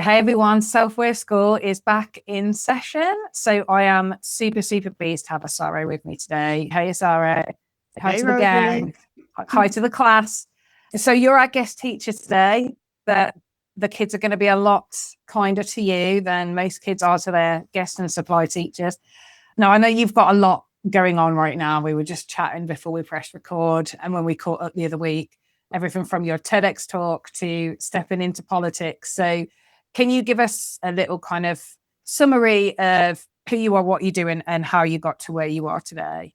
Hey everyone, Self-Aware School is back in session. So I am super, super pleased to have Osaro with me today. Hey Osaro, hi Hey, to the gang, hi to the class. So you're our guest teacher today, but the kids are going to be a lot kinder to you than most kids are to their guest and supply teachers. Now, I know you've got a lot going on right now. We were just chatting before we pressed record, and when we caught up the other week, everything from your TEDx talk to stepping into politics. So can you give us a little kind of summary of who you are, what you're doing, and how you got to where you are today?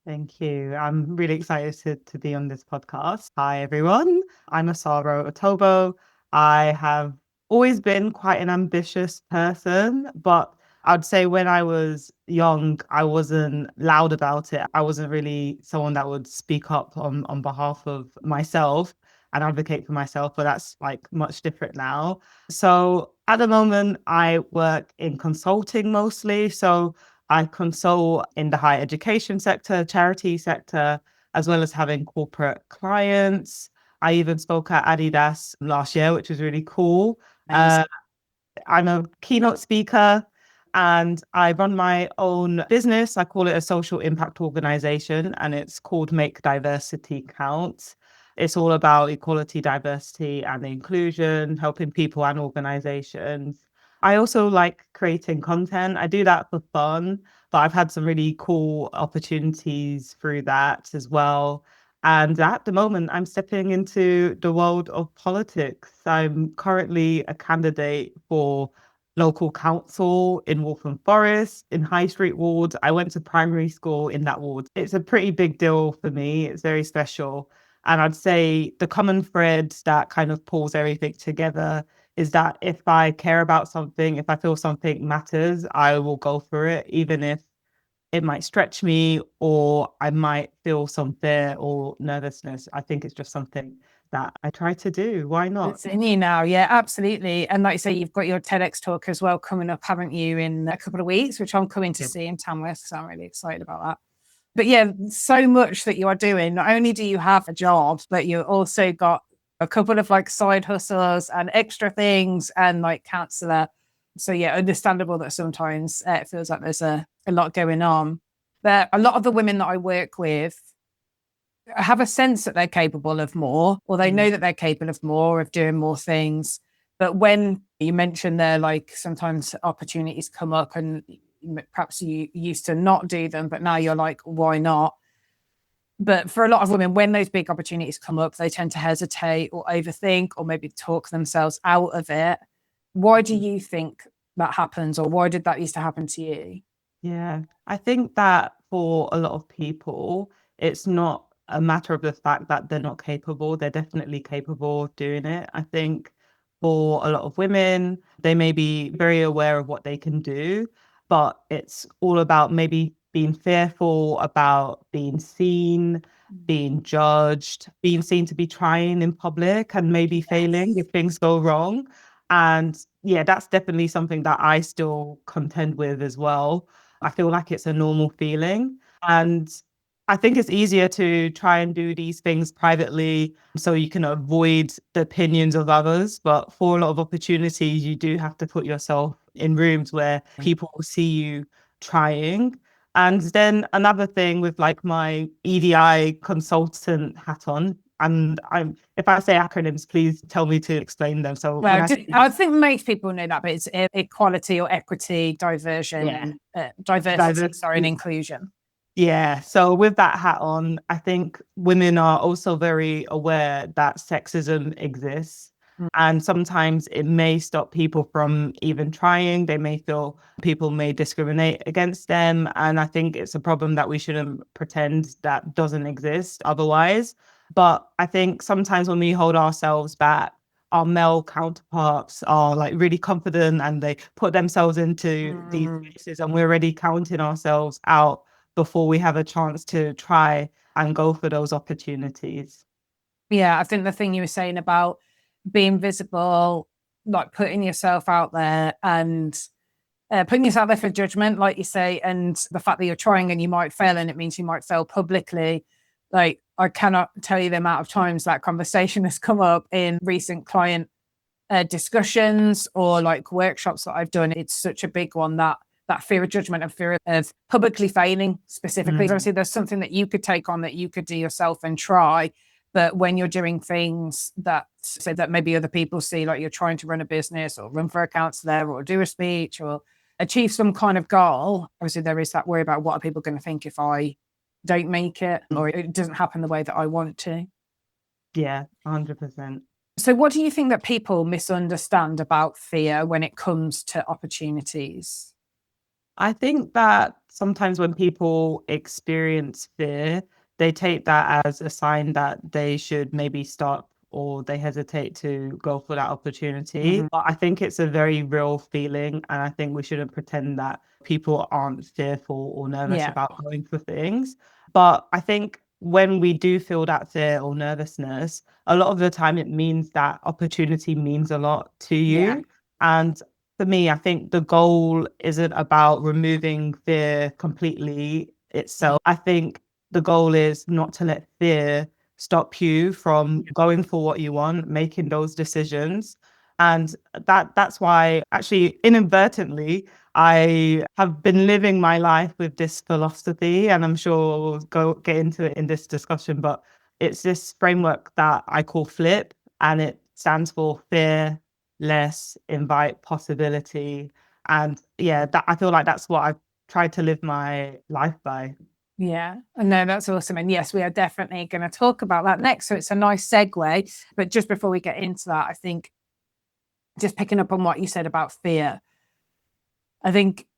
Thank you. I'm really excited to be on this podcast. Hi, everyone. I'm Osaro Otobo. I have always been quite an ambitious person, but I'd say when I was young, I wasn't loud about it. I wasn't really someone that would speak up on behalf of myself and advocate for myself, but that's like much different now. So at the moment, I work in consulting mostly. So I consult in the higher education sector, charity sector, as well as having corporate clients. I even spoke at Adidas last year, which was really cool. Amazing. I'm a keynote speaker and I run my own business. I call it a social impact organization and it's called Make Diversity Count. It's all about equality, diversity, and inclusion, helping people and organizations. I also like creating content. I do that for fun, but I've had some really cool opportunities through that as well. And at the moment, I'm stepping into the world of politics. I'm currently a candidate for local council in Waltham Forest, in High Street ward. I went to primary school in that ward. It's a pretty big deal for me. It's very special. And I'd say the common thread that kind of pulls everything together is that if I care about something, if I feel something matters, I will go for it, even if it might stretch me or I might feel some fear or nervousness. I think it's just something that I try to do. Why not? It's in you now. Yeah, absolutely. And like you say, you've got your TEDx talk as well coming up, haven't you, in a couple of weeks, which I'm coming to Yep. see in Tamworth. So I'm really excited about that. But yeah, so much that you are doing. Not only do you have a job, but you also got a couple of like side hustles and extra things and like counselor. So yeah, understandable that sometimes it feels like there's a lot going on. But a lot of the women that I work with have a sense that they're capable of more, or they know that they're capable of more, of doing more things. But when you mentioned there, like sometimes opportunities come up and perhaps you used to not do them, but now you're like, why not? But for a lot of women, when those big opportunities come up, they tend to hesitate or overthink or maybe talk themselves out of it. Why do you think that happens, or why did that used to happen to you? Yeah, I think that for a lot of people, it's not a matter of the fact that they're not capable. They're definitely capable of doing it. I think for a lot of women, they may be very aware of what they can do, but it's all about maybe being fearful about being seen, being judged, being seen to be trying in public and maybe failing Yes. if things go wrong. And yeah, that's definitely something that I still contend with as well. I feel like it's a normal feeling. And I think it's easier to try and do these things privately so you can avoid the opinions of others. But for a lot of opportunities, you do have to put yourself in rooms where people will see you trying. And then another thing with like my EDI consultant hat on, and if I say acronyms, please tell me to explain them. So when Well, I say I think most people know that, but it's equality or equity, diversion, yeah, and diversity, sorry, and diversity. inclusion. Yeah, so with that hat on, I think women are also very aware that sexism exists. Mm. And sometimes it may stop people from even trying. They may feel people may discriminate against them. And I think it's a problem that we shouldn't pretend that doesn't exist otherwise. But I think sometimes when we hold ourselves back, our male counterparts are like really confident and they put themselves into these Mm. spaces and we're already counting ourselves out before we have a chance to try and go for those opportunities. Yeah, I think the thing you were saying about being visible, like putting yourself out there and putting yourself out there for judgment, like you say, and the fact that you're trying and you might fail and it means you might fail publicly. Like, I cannot tell you the amount of times that conversation has come up in recent client discussions or like workshops that I've done, it's such a big one, that fear of judgment and fear of publicly failing specifically. Obviously, there's something that you could take on that you could do yourself and try. But when you're doing things that say that maybe other people see, like you're trying to run a business or run for a counselor or do a speech or achieve some kind of goal, obviously there is that worry about what are people going to think if I don't make it or it doesn't happen the way that I want to. Yeah, 100%. So, what do you think that people misunderstand about fear when it comes to opportunities? I think that sometimes when people experience fear, they take that as a sign that they should maybe stop or they hesitate to go for that opportunity. But I think it's a very real feeling. And I think we shouldn't pretend that people aren't fearful or nervous Yeah. about going for things. But I think when we do feel that fear or nervousness, a lot of the time it means that opportunity means a lot to Yeah. you. And for me, I think the goal isn't about removing fear completely itself. I think the goal is not to let fear stop you from going for what you want, making those decisions. And that's why actually inadvertently I have been living my life with this philosophy, and I'm sure we'll get into it in this discussion, but it's this framework that I call FLIP, and it stands for fear, less, invite, possibility. And yeah, that I feel like that's what I've tried to live my life by. Yeah, no, that's awesome. And yes, we are definitely going to talk about that next. So it's a nice segue. But just before we get into that, I think just picking up on what you said about fear, I think,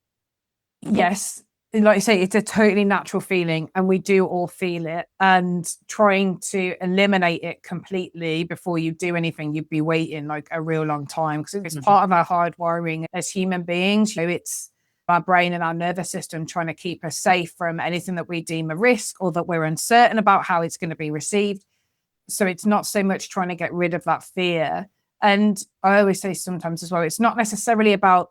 yes, like you say, it's a totally natural feeling and we do all feel it. And trying to eliminate it completely before you do anything, you'd be waiting like a real long time because it's part of our hardwiring as human beings. It's our brain and our nervous system trying to keep us safe from anything that we deem a risk or that we're uncertain about how it's going to be received. So it's not so much trying to get rid of that fear. And I always say sometimes as well, it's not necessarily about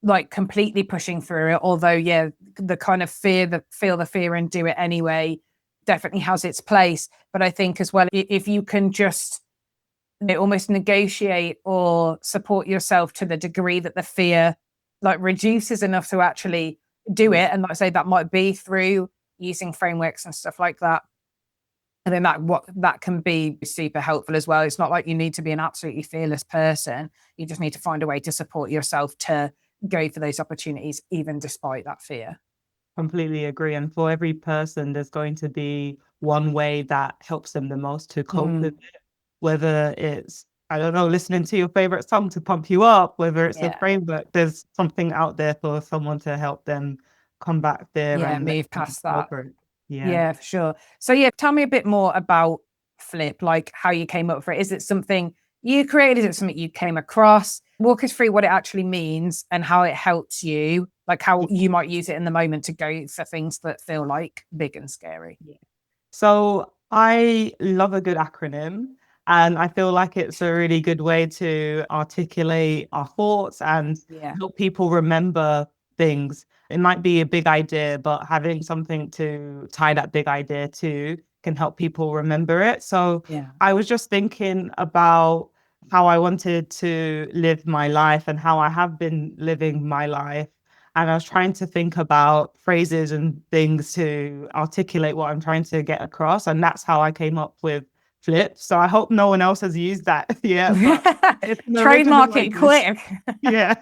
like completely pushing through it. Although, yeah, the kind of fear that feel the fear and do it anyway definitely has its place. But I think as well, if you can just almost negotiate or support yourself to the degree that the fear like reduces enough to actually do it. And like I say, that might be through using frameworks and stuff like that. And then that can be super helpful as well. It's not like you need to be an absolutely fearless person. You just need to find a way to support yourself to go for those opportunities, even despite that fear. Completely agree. And for every person, there's going to be one way that helps them the most to cope with it, whether it's, I don't know, listening to your favorite song to pump you up, whether it's a framework, there's something out there for someone to help them combat fear and move past that. Yeah. Yeah, for sure. So yeah, tell me a bit more about Flip, like how you came up for it. Is it something you created? Is it something you came across? Walk us through what it actually means and how it helps you, like how you might use it in the moment to go for things that feel like big and scary. Yeah. So I love a good acronym, and I feel like it's a really good way to articulate our thoughts and help people remember things. It might be a big idea, but having something to tie that big idea to can help people remember it. So I was just thinking about how I wanted to live my life and how I have been living my life. And I was trying to think about phrases and things to articulate what I'm trying to get across. And that's how I came up with Flip. So I hope no one else has used that yet. But it's an original Trademark it idea. quick. Yeah.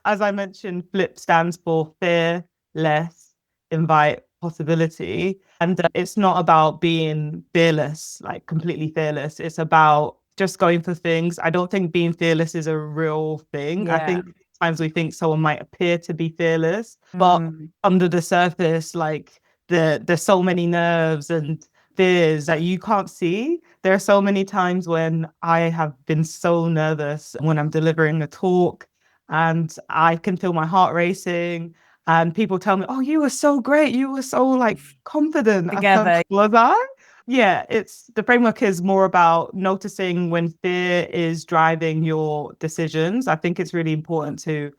As I mentioned, FLIP stands for fear, less, invite, possibility. And it's not about being fearless, like completely fearless. It's about just going for things. I don't think being fearless is a real thing. I think times we think someone might appear to be fearless, but under the surface, like there's so many nerves and fears that you can't see. There are so many times when I have been so nervous when I'm delivering a talk and I can feel my heart racing and people tell me, oh, you were so great. You were so like confident. Together. Was I? Yeah, it's the framework is more about noticing when fear is driving your decisions. I think it's really important to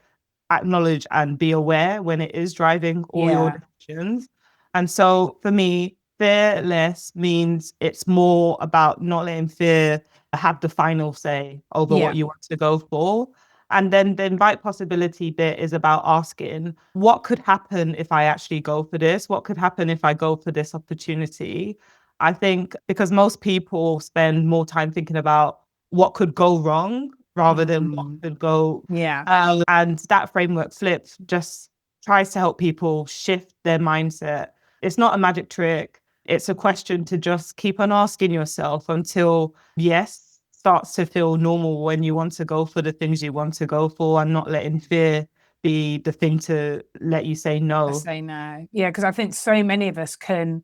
acknowledge and be aware when it is driving all your decisions. And so for me, fearless means it's more about not letting fear have the final say over Yeah. what you want to go for. And then the invite possibility bit is about asking, what could happen if I actually go for this? What could happen if I go for this opportunity? I think because most people spend more time thinking about what could go wrong rather than what Mm. could go. Yeah. And that framework flips just tries to help people shift their mindset. It's not a magic trick. It's a question to just keep on asking yourself until yes starts to feel normal when you want to go for the things you want to go for and not letting fear be the thing to let you say I no. say no. Yeah, because I think so many of us can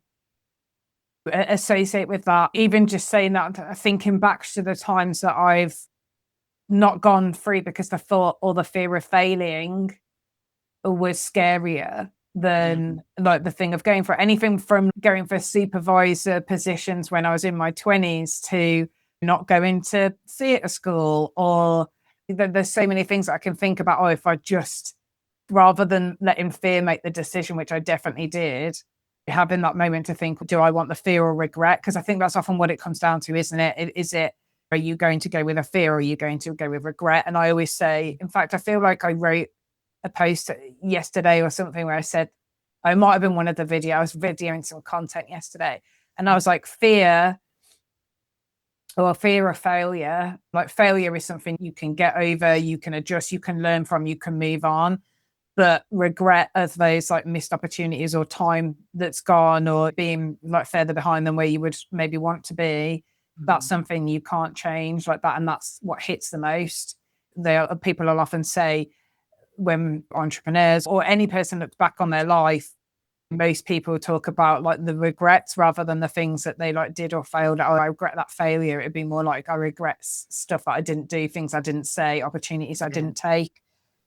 associate with that. Even just saying that, thinking back to the times that I've not gone through because the thought or the fear of failing was scarier than like the thing of going for anything from going for supervisor positions when I was in my 20s to not going to theatre school or there's so many things that I can think about. Oh, if I just rather than letting fear make the decision, which I definitely did, having that moment to think, do I want the fear or regret? Because I think that's often what it comes down to, isn't it? Is it, are you going to go with a fear or are you going to go with regret? And I always say, in fact, I feel like I wrote a post yesterday or something where I said, I might have been one of the videos, I was videoing some content yesterday. And I was like, fear or fear of failure, like failure is something you can get over, you can adjust, you can learn from, you can move on. But regret of those like missed opportunities or time that's gone or being like further behind than where you would maybe want to be, that's something you can't change like that. And that's what hits the most. People will often say when entrepreneurs or any person looks back on their life, most people talk about like the regrets rather than the things that they like did or failed at. Oh, I regret that failure. It'd be more like I regret stuff that I didn't do, things I didn't say, opportunities I didn't take.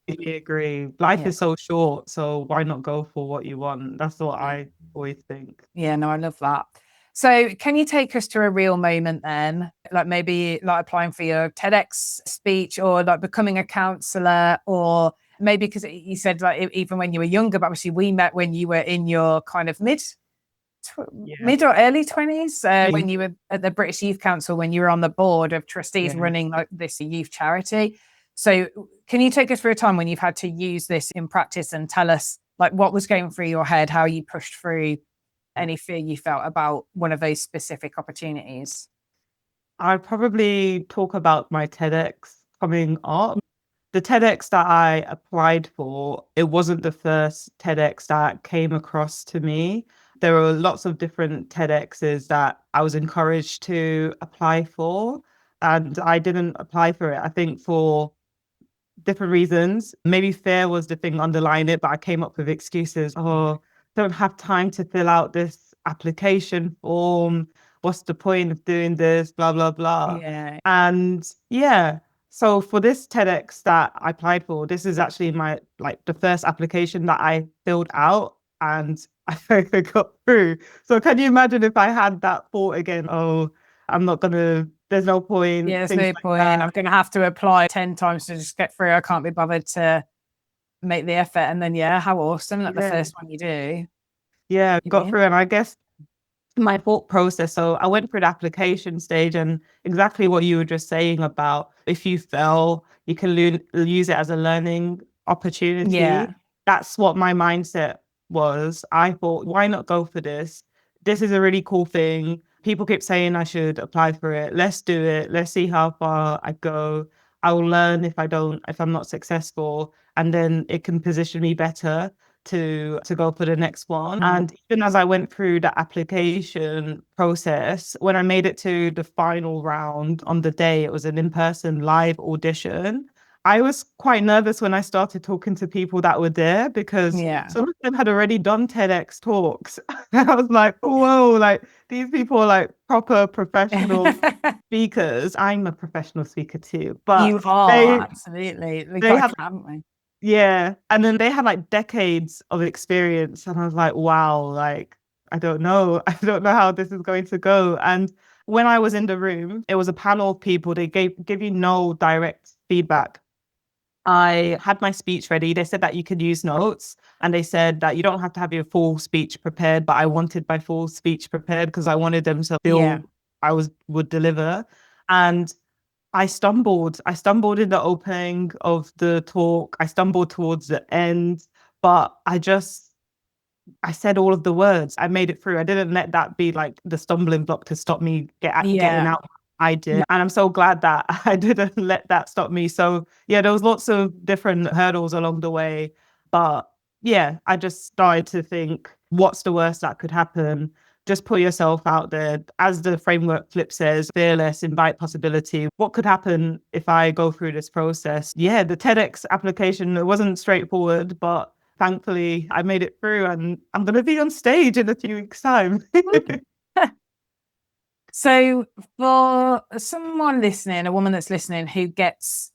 I agree. Life Yeah. is so short, so why not go for what you want? That's what Yeah. I always think. Yeah, no, I love that. So, can you take us to a real moment then? Like maybe like applying for your TEDx speech or like becoming a counselor or maybe because you said like even when you were younger, but obviously we met when you were in your kind of Yeah. mid or early 20s Yeah. when you were at the British Youth Council, when you were on the board of trustees Yeah. running like this youth charity. So, can you take us through a time when you've had to use this in practice and tell us like what was going through your head, how you pushed through any fear you felt about one of those specific opportunities? I'd probably talk about my TEDx coming up. The TEDx that I applied for, it wasn't the first TEDx that came across to me. There were lots of different TEDx's that I was encouraged to apply for, and I didn't apply for it. I think for different reasons. Maybe fear was the thing underlying it, but I came up with excuses. Oh, don't have time to fill out this application form. What's the point of doing this? Blah, blah, blah. Yeah. And yeah, so for this TEDx that I applied for, this is actually my like the first application that I filled out and I got through. So can you imagine if I had that thought again? Oh, I'm not gonna, there's no point, Yeah, there's things no like point. I'm that. going to have to apply 10 times to just get through. I can't be bothered to make the effort. And then, yeah, how awesome that the Yeah. first one you do, Yeah, you're got in. through. And I guess my thought process. So I went through the application stage and exactly what you were just saying about if you fail, you can use it as a learning opportunity. Yeah. That's what my mindset was. I thought, why not go for this? This is a really cool thing. People keep saying I should apply for it. Let's do it. Let's see how far I go. I will learn if I'm not successful, and then it can position me better to go for the next one. And even as I went through the application process, when I made it to the final round on the day, it was an in-person live audition. I was quite nervous when I started talking to people that were there because Yeah. some of them had already done TEDx talks. I was like, whoa, like these people are like proper professional speakers. I'm a professional speaker too, but You are, they absolutely. We they got have a haven't we? yeah. And then they had like decades of experience. And I was like, wow, like, I don't know. I don't know how this is going to go. And when I was in the room, it was a panel of people. They give you no direct feedback. I had my speech ready. They said that you could use notes, and they said that you don't have to have your full speech prepared, but I wanted my full speech prepared because I wanted them to Yeah. feel would deliver. And I stumbled. I stumbled in the opening of the talk. I stumbled towards the end, but I said all of the words. I made it through. I didn't let that be like the stumbling block to stop me getting Yeah. out. I did. And I'm so glad that I didn't let that stop me. So yeah, there was lots of different hurdles along the way. But yeah, I just started to think, what's the worst that could happen? Just put yourself out there. As the framework flip says, fearless, invite possibility. What could happen if I go through this process? Yeah, the TEDx application, it wasn't straightforward, but thankfully I made it through, and I'm going to be on stage in a few weeks' time. So for someone listening, a woman that's listening who gets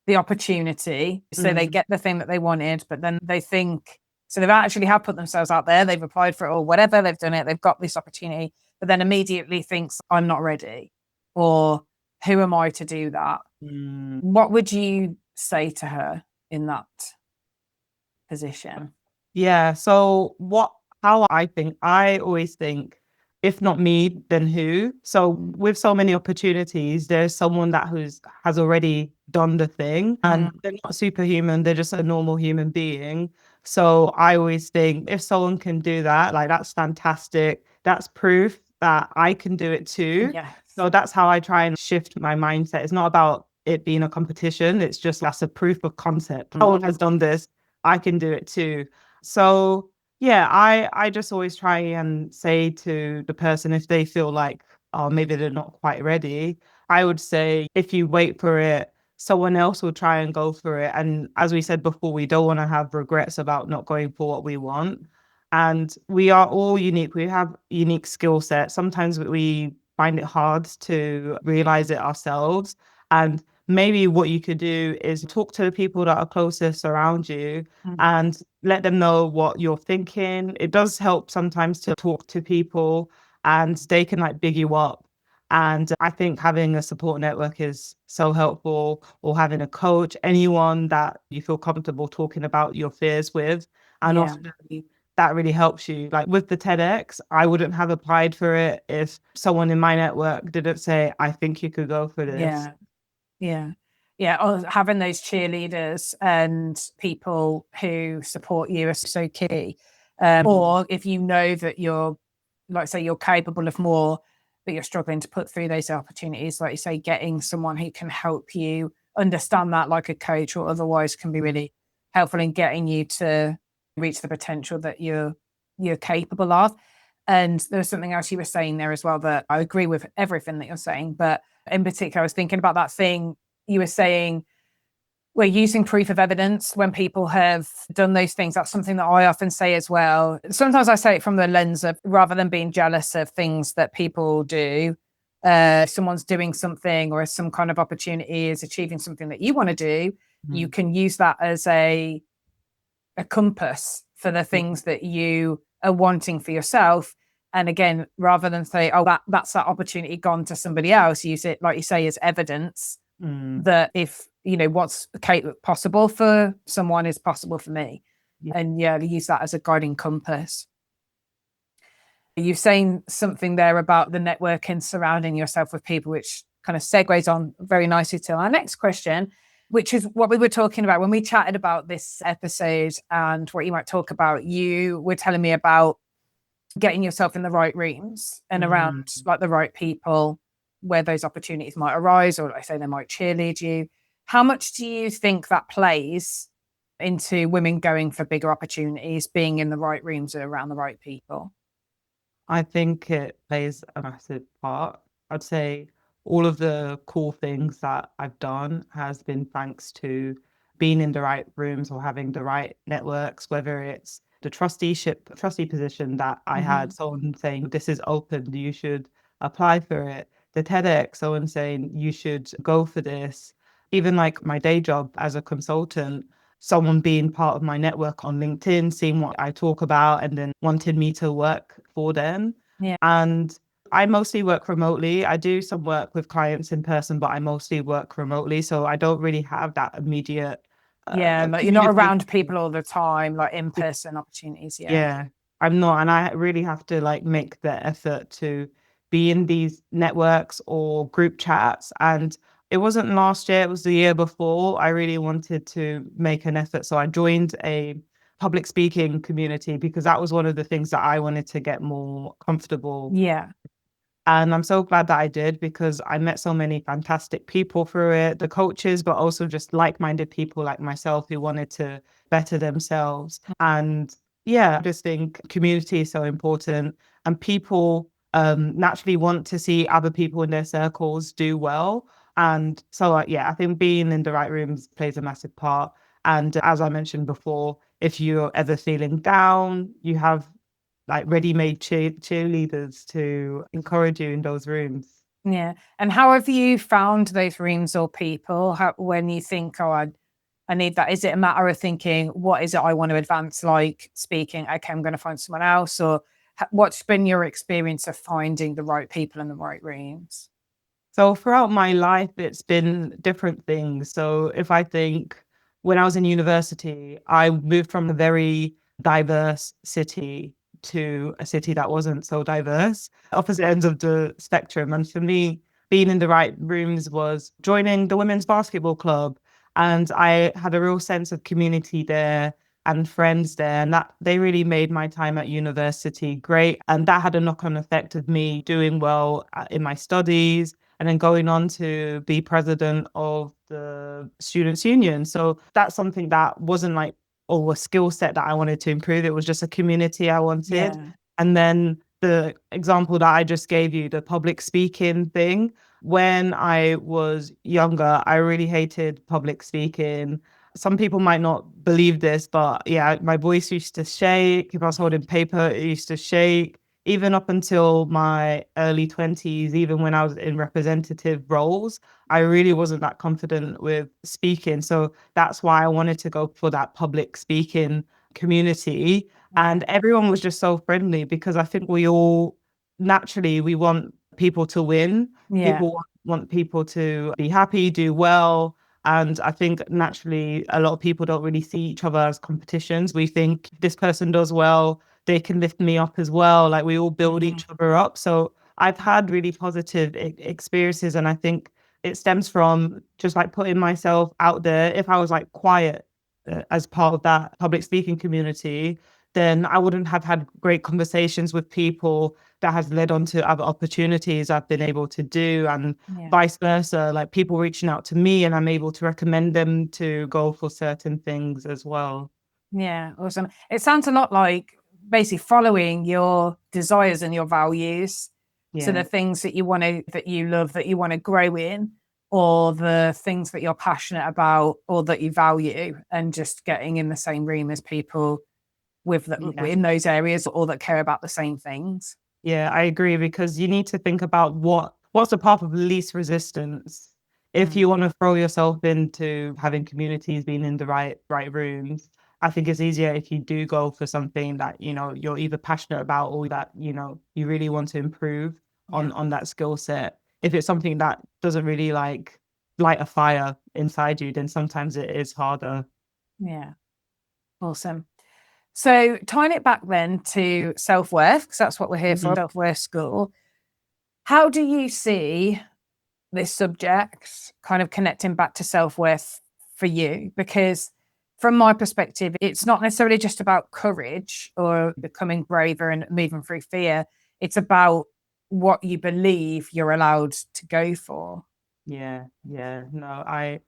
the opportunity, so they get the thing that they wanted, but then they think, so they've actually have put themselves out there, they've applied for it or whatever, they've done it, they've got this opportunity, but then immediately thinks, I'm not ready, or who am I to do that? What would you say to her in that position? Yeah. So how I always think, if not me, then who? So with so many opportunities, there's someone that has already done the thing, and they're not superhuman. They're just a normal human being. So I always think, if someone can do that, like, that's fantastic. That's proof that I can do it too. Yes. So that's how I try and shift my mindset. It's not about it being a competition. It's just, that's a proof of concept. Someone has done this. I can do it too. So yeah, I just always try and say to the person, if they feel like, oh, maybe they're not quite ready, I would say, if you wait for it, someone else will try and go for it. And as we said before, we don't want to have regrets about not going for what we want. And we are all unique. We have unique skill sets. Sometimes we find it hard to realize it ourselves. And maybe what you could do is talk to the people that are closest around you and let them know what you're thinking. It does help sometimes to talk to people, and they can like big you up. And I think having a support network is so helpful, or having a coach, anyone that you feel comfortable talking about your fears with. And Yeah. often that really helps you. Like with the TEDx, I wouldn't have applied for it if someone in my network didn't say, I think you could go for this. Yeah. Yeah. Yeah. Or having those cheerleaders and people who support you is so key. Or if you know that you're, like, say, you're capable of more, but you're struggling to put through those opportunities, like you say, getting someone who can help you understand that, like a coach or otherwise, can be really helpful in getting you to reach the potential that you're capable of. And there was something else you were saying there as well that I agree with everything that you're saying, but in particular, I was thinking about that thing you were saying, we're using proof of evidence when people have done those things. That's something that I often say as well. Sometimes I say it from the lens of, rather than being jealous of things that people do, someone's doing something, or some kind of opportunity is achieving something that you want to do, you can use that as a compass for the things that you are wanting for yourself. And again, rather than say, oh, that's that opportunity gone to somebody else, use it, like you say, as evidence that, if what's possible for someone is possible for me. And yeah, use that as a guiding compass. You're saying something there about the networking, surrounding yourself with people, which kind of segues on very nicely to our next question, which is what we were talking about when we chatted about this episode and what you might talk about. You were telling me about getting yourself in the right rooms and around like the right people where those opportunities might arise, or like I say, they might cheerlead you. How much do you think that plays into women going for bigger opportunities, being in the right rooms around the right people? I think it plays a massive part. I'd say all of the cool things that I've done has been thanks to being in the right rooms or having the right networks, whether it's the trustee position that I had, someone saying, this is open, you should apply for it. The TEDx, someone saying, you should go for this. Even like my day job as a consultant, someone being part of my network on LinkedIn, seeing what I talk about, and then wanted me to work for them. Yeah. And I mostly work remotely. I do some work with clients in person, but I mostly work remotely. So I don't really have that immediate Yeah, like you're not community. around people all the time, like in-person opportunities. Yeah. Yeah, I'm not. And I really have to like make the effort to be in these networks or group chats. And it wasn't last year, it was the year before. I really wanted to make an effort. So I joined a public speaking community because that was one of the things that I wanted to get more comfortable. Yeah. And I'm so glad that I did because I met so many fantastic people through it, the coaches, but also just like-minded people like myself who wanted to better themselves. And yeah, I just think community is so important and people naturally want to see other people in their circles do well. And so, yeah, I think being in the right rooms plays a massive part. And as I mentioned before, if you're ever feeling down, you have like ready-made cheerleaders to encourage you in those rooms. Yeah. And how have you found those rooms or people when you think, oh, I need that? Is it a matter of thinking, what is it I want to advance, like speaking? Okay, I'm going to find someone else. Or what's been your experience of finding the right people in the right rooms? So throughout my life, it's been different things. So if I think when I was in university, I moved from a very diverse city to a city that wasn't so diverse, opposite ends of the spectrum. And for me, being in the right rooms was joining the women's basketball club. And I had a real sense of community there and friends there. And that they really made my time at university great. And that had a knock-on effect of me doing well in my studies and then going on to be president of the students union. So that's something that wasn't like, oh, a skill set that I wanted to improve. It was just a community I wanted. Yeah. And then the example that I just gave you, the public speaking thing, when I was younger, I really hated public speaking. Some people might not believe this, but yeah, my voice used to shake. If I was holding paper, it used to shake even up until my early 20s, even when I was in representative roles, I really wasn't that confident with speaking. So that's why I wanted to go for that public speaking community. Yeah. And everyone was just so friendly because I think we all naturally we want people to win. Yeah. People want people to be happy, do well. And I think naturally a lot of people don't really see each other as competitions. We think this person does well, they can lift me up as well. Like we all build Mhm. each other up. So I've had really positive experiences. And I think it stems from just like putting myself out there. If I was like quiet as part of that public speaking community, then I wouldn't have had great conversations with people that has led on to other opportunities I've been able to do and Yeah. vice versa, like people reaching out to me and I'm able to recommend them to go for certain things as well. Yeah. Awesome. It sounds a lot like basically following your desires and your values. So the Yeah. things that you want to, that you love, that you want to grow in, or the things that you're passionate about or that you value, and just getting in the same room as people Yeah. in those areas or that care about the same things. Yeah, I agree because you need to think about what's the path of least resistance. If Mm. you want to throw yourself into having communities, being in the right rooms, I think it's easier if you do go for something that, you know, you're either passionate about or that, you know, you really want to improve Yeah. on that skill set. If it's something that doesn't really like light a fire inside you, then sometimes it is harder. Yeah. Awesome. So tying it back then to self-worth, because that's what we're here for, Mhm. self-worth school. How do you see this subject kind of connecting back to self-worth for you? Because from my perspective, it's not necessarily just about courage or becoming braver and moving through fear. It's about what you believe you're allowed to go for. Yeah, yeah. No,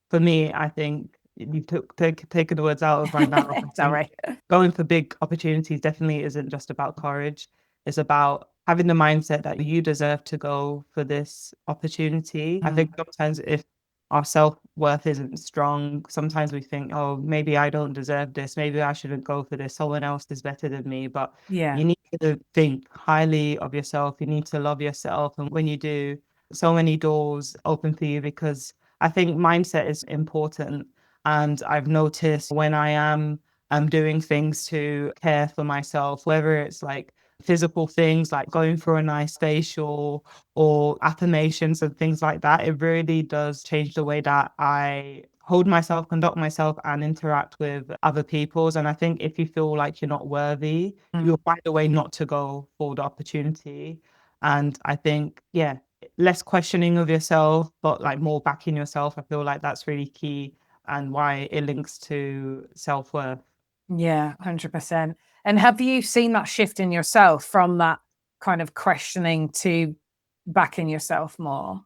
for me, I think you taken the words out of my mouth. I Sorry. think going for big opportunities definitely isn't just about courage. It's about having the mindset that you deserve to go for this opportunity. I Mm. think sometimes if our self-worth isn't strong, sometimes we think, oh, maybe I don't deserve this. Maybe I shouldn't go for this. Someone else is better than me. But Yeah. you need to think highly of yourself. You need to love yourself. And when you do, so many doors open for you because I think mindset is important. And I've noticed when I'm doing things to care for myself, whether it's like physical things like going for a nice facial or affirmations and things like that, it really does change the way that I hold myself, conduct myself, and interact with other people's. And I think if you feel like you're not worthy, you'll find a way not to go for the opportunity. And I think, yeah, less questioning of yourself, but like more backing yourself. I feel like that's really key and why it links to self-worth. Yeah, 100%. And have you seen that shift in yourself from that kind of questioning to backing yourself more?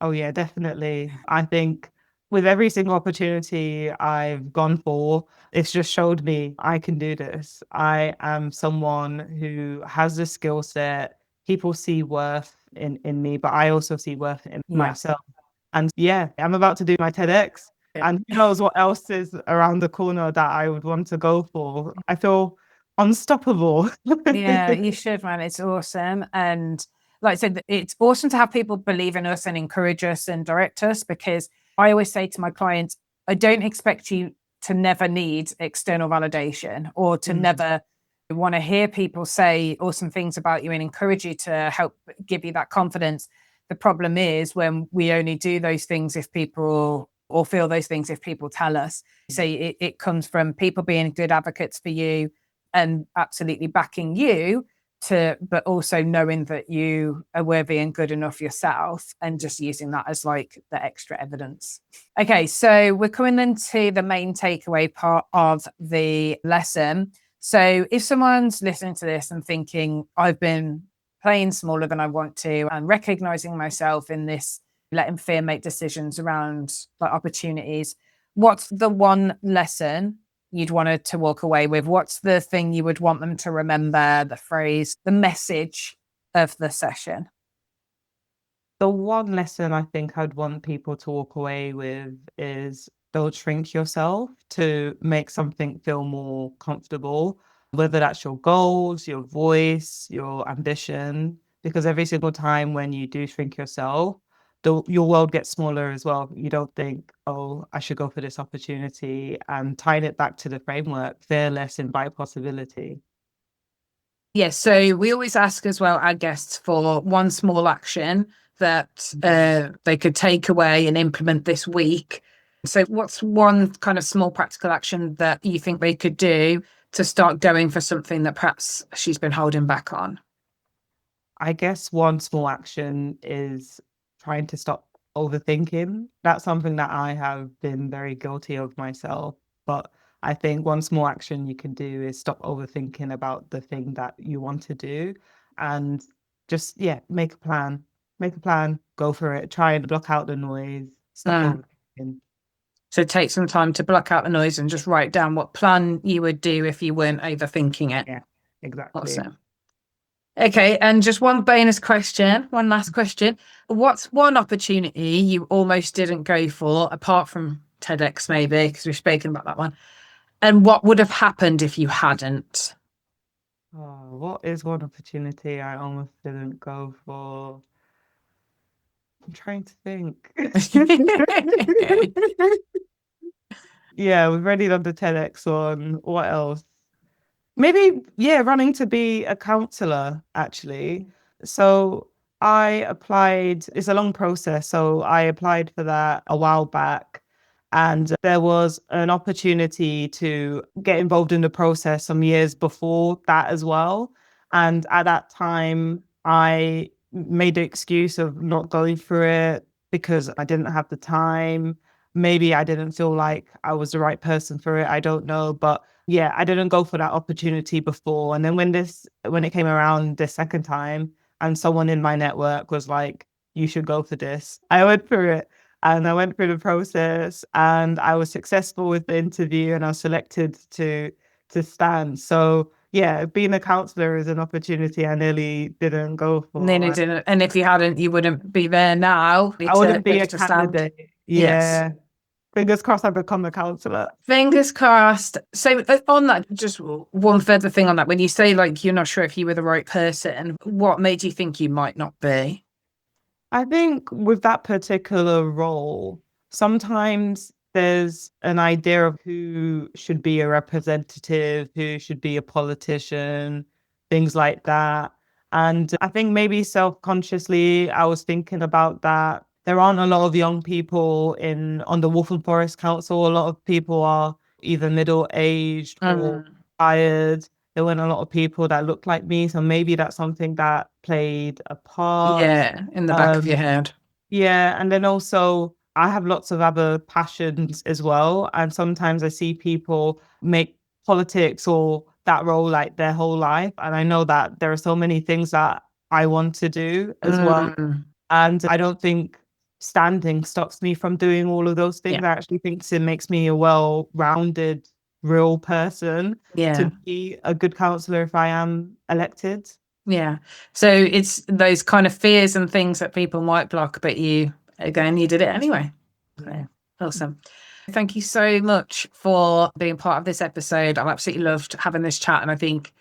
Oh yeah, definitely. I think with every single opportunity I've gone for, it's just showed me I can do this. I am someone who has the skill set. People see worth in me, but I also see worth in Yeah. myself. And yeah, I'm about to do my TEDx, Yeah. and who knows what else is around the corner that I would want to go for. I feel unstoppable. Yeah, you should, man. It's awesome. And like I said, it's awesome to have people believe in us and encourage us and direct us, because I always say to my clients, I don't expect you to never need external validation or to Mm. never want to hear people say awesome things about you and encourage you to help give you that confidence. The problem is when we only do those things if people or feel those things if people tell us. So it comes from people being good advocates for you and absolutely backing you to, but also knowing that you are worthy and good enough yourself and just using that as like the extra evidence. Okay, so we're coming into the main takeaway part of the lesson. So if someone's listening to this and thinking, I've been playing smaller than I want to and recognizing myself in this, letting fear make decisions around like opportunities, what's the one lesson you'd want to walk away with? What's the thing you would want them to remember, the phrase, the message of the session? The one lesson I think I'd want people to walk away with is don't shrink yourself to make something feel more comfortable, whether that's your goals, your voice, your ambition, because every single time when you do shrink yourself, your world gets smaller as well. You don't think, oh, I should go for this opportunity, and tying it back to the framework, fear less, invite possibility. Yes, so we always ask as well our guests for one small action that they could take away and implement this week. So, what's one kind of small practical action that you think they could do to start going for something that perhaps she's been holding back on? I guess one small action is trying to stop overthinking. That's something that I have been very guilty of myself. But I think one small action you can do is stop overthinking about the thing that you want to do and just, yeah, make a plan. Make a plan, go for it, try and block out the noise, stop overthinking. So, take some time to block out the noise and just write down what plan you would do if you weren't overthinking it. Yeah, exactly. Awesome. Okay, and just one bonus question, one last question. What's one opportunity you almost didn't go for, apart from TEDx, maybe, because we've spoken about that one? And what would have happened if you hadn't? Oh, what is one opportunity I almost didn't go for? I'm trying to think. Yeah, we've already done the TEDx one. What else? Maybe, yeah, running to be a counselor, actually. So I applied, it's a long process. So I applied for that a while back. And there was an opportunity to get involved in the process some years before that as well. And at that time, I made the excuse of not going through it because I didn't have the time. Maybe I didn't feel like I was the right person for it. I don't know. But yeah, I didn't go for that opportunity before. And then when it came around the second time and someone in my network was like, you should go for this, I went through it and I went through the process and I was successful with the interview and I was selected to stand. So yeah, being a counselor is an opportunity I nearly didn't go Nearly for. didn't. And if you hadn't, you wouldn't be there now I wouldn't be a to stand. candidate. Yes. Yeah. Fingers crossed I become a counselor. Fingers crossed. So on that, just one further thing on that. When you say like you're not sure if you were the right person, what made you think you might not be? I think with that particular role, sometimes there's an idea of who should be a representative, who should be a politician, things like that. And I think maybe self-consciously, I was thinking about that. there aren't a lot of young people on the Wolf and Forest Council. A lot of people are either middle-aged or tired. There weren't a lot of people that looked like me. So maybe that's something that played a part. Yeah, in the back of your head. Yeah. And then also I have lots of other passions as well. And sometimes I see people make politics or that role like their whole life. And I know that there are so many things that I want to do as well. And I don't think standing stops me from doing all of those things. Yeah. I actually think it makes me a well-rounded, real person to be a good counsellor if I am elected. Yeah. So it's those kind of fears and things that people might block, but you did it anyway. Yeah. Awesome. Thank you so much for being part of this episode. I've absolutely loved having this chat, and I think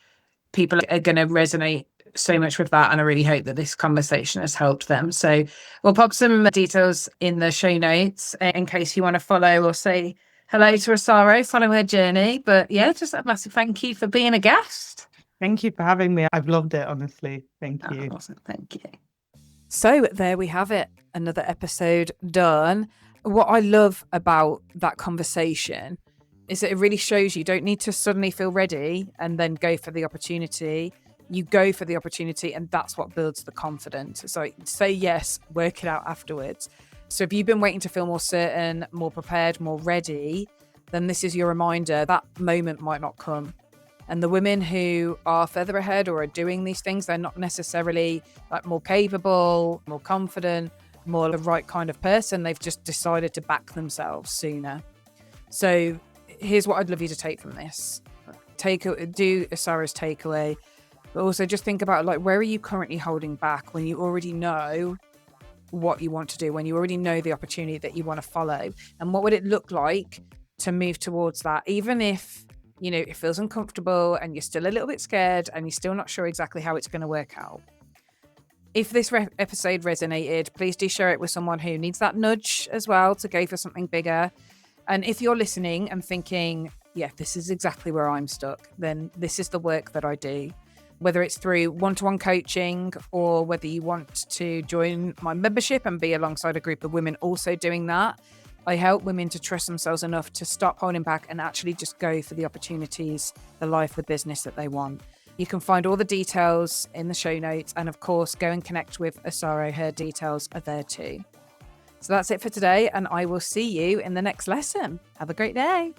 people are going to resonate so much with that, and I really hope that this conversation has helped them. So we'll pop some details in the show notes in case you want to follow or say hello to Osaro, follow her journey. But yeah, just a massive thank you for being a guest. Thank you for having me. I've loved it, honestly. Thank you. Awesome. Thank you. So there we have it. Another episode done. What I love about that conversation is that it really shows you don't need to suddenly feel ready and then go for the opportunity. You go for the opportunity, and that's what builds the confidence. So say yes, work it out afterwards. So if you've been waiting to feel more certain, more prepared, more ready, then this is your reminder that moment might not come. And the women who are further ahead or are doing these things, they're not necessarily like more capable, more confident, more the right kind of person. They've just decided to back themselves sooner. So here's what I'd love you to take from this. Do Osaro's takeaway, but also just think about like, where are you currently holding back when you already know what you want to do, when you already know the opportunity that you want to follow? And what would it look like to move towards that? Even if, you know, it feels uncomfortable and you're still a little bit scared and you're still not sure exactly how it's going to work out. If this episode resonated, please do share it with someone who needs that nudge as well to go for something bigger. And if you're listening and thinking, yeah, this is exactly where I'm stuck, then this is the work that I do. Whether it's through one-to-one coaching or whether you want to join my membership and be alongside a group of women also doing that, I help women to trust themselves enough to stop holding back and actually just go for the opportunities, the life, the business that they want. You can find all the details in the show notes, and of course, go and connect with Osaro. Her details are there too. So that's it for today, and I will see you in the next lesson. Have a great day.